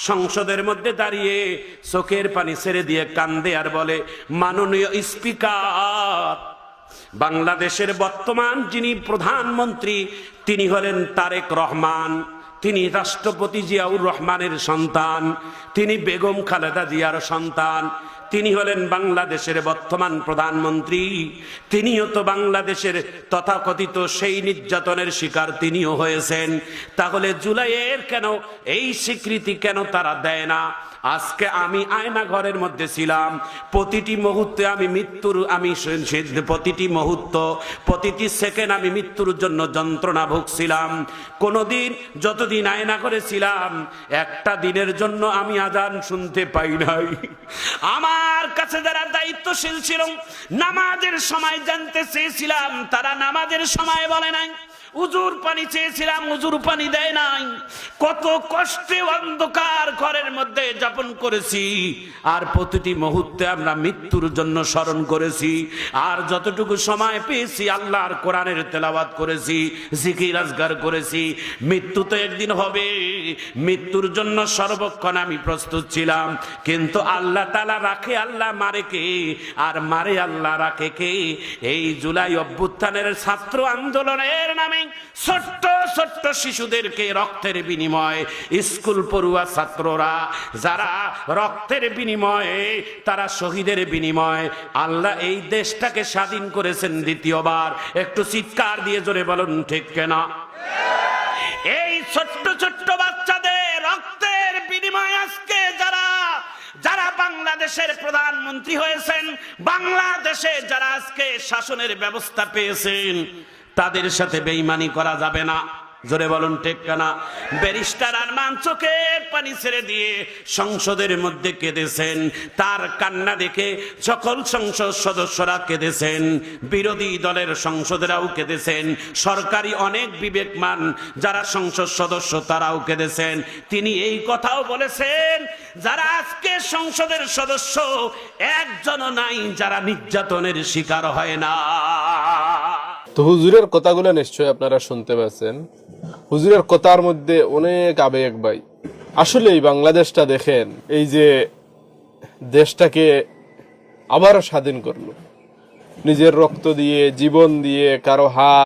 সংসদের মধ্যে দাঁড়িয়ে চোখের পানি ছেড়ে দিয়ে কান্দে আর বলে, মাননীয় স্পিকার, বাংলাদেশের বর্তমান যিনি প্রধানমন্ত্রী তিনি হলেন তারেক রহমান, তিনি রাষ্ট্রপতি জিয়াউর রহমানের সন্তান, তিনি বেগম খালেদা জিয়ার সন্তান, তিনি হলেন বাংলাদেশের বর্তমান প্রধানমন্ত্রী, তিনিও তো বাংলাদেশের তথাকথিত সেই নির্যাতনের শিকার তিনিও হয়েছেন। তাহলে জুলাইয়ের কেন এই স্বীকৃতি কেন তারা দেয় না? আজকে আমি আয়না ঘরের মধ্যে ছিলাম, প্রতিটি মুহূর্তে আমি প্রতিটি মুহূর্ত প্রতিটি সেকেন্ড আমি মৃত্যুর জন্য যন্ত্রণা ভুগছিলাম। কোনদিন যতদিন আয়না করেছিলাম একটা দিনের জন্য আমি আজান শুনতে পাই নাই। আমার কাছে যারা দায়িত্বশীল ছিল, নামাজের সময় জানতে চেয়েছিলাম, তারা নামাজের সময় বলে নাই। উজুর পানি চেয়েছিলাম, উজুর পানি দেয় নাই। কত কষ্টে অন্ধকার ঘরের মধ্যে যাপন করেছি, আর প্রতিটি মুহূর্তে আমরা মৃত্যুর জন্য স্মরণ করেছি। আর যতটুকু সময় পেয়েছি আল্লাহর কোরআনের তেলাওয়াত করেছি, জিকির আজগার করেছি। মৃত্যু তো একদিন হবে, মৃত্যুর জন্য সর্বক্ষণ আমি প্রস্তুত ছিলাম। কিন্তু আল্লাহ তাআলা রাখে, আল্লাহ মারে কে? আর মারে আল্লাহ, রাখে কে? এই জুলাই অভ্যুত্থানের ছাত্র আন্দোলনের নামে ছোট্ট ছোট্ট শিশুদেরকে রক্তের বিনিময়ে, স্কুল পড়ুয়া ছাত্ররা যারা রক্তের বিনিময়ে, তারা শহীদের বিনিময়ে আল্লাহ এই দেশটাকে স্বাধীন করেছেন দ্বিতীয়বার। একটু চিৎকার দিয়ে জোরে বলুন ঠিক কিনা? এই ছোট্ট ছোট্ট বাচ্চাদের রক্তের বিনিময়ে আজকে যারা বাংলাদেশের প্রধানমন্ত্রী হয়েছেন, বাংলাদেশে যারা আজকে শাসনের ব্যবস্থা পেয়েছেন, তাদের সাথে বেঈমানি করা যাবে না। জোরে বলুন ঠিক কিনা? ব্যারিস্টার আরমান চোখের পানি ছেড়ে দিয়ে সংসদের মধ্যে কেঁদেছেন। তার কান্না দেখে সকল সংসদ সদস্যরা কেঁদেছেন, বিরোধী দলের সংসদেরাও কেঁদেছেন, সরকারি অনেক বিবেকমান যারা সংসদ সদস্য তারাও কেঁদেছেন। তিনি এই কথাও বলেছেন, যারা আজকে সংসদের সদস্য একজনও নাই যারা নির্যাতনের শিকার হয় না। তো হুজুরের কথাগুলো নিশ্চয়ই আপনারা শুনতে পাচ্ছেন। হুজুরের কথার মধ্যে অনেক আবেগ ভাই। আসলে এই বাংলাদেশটা দেখেন, এই যে দেশটাকে আবারও স্বাধীন করলো নিজের রক্ত দিয়ে, জীবন দিয়ে, কারো হাত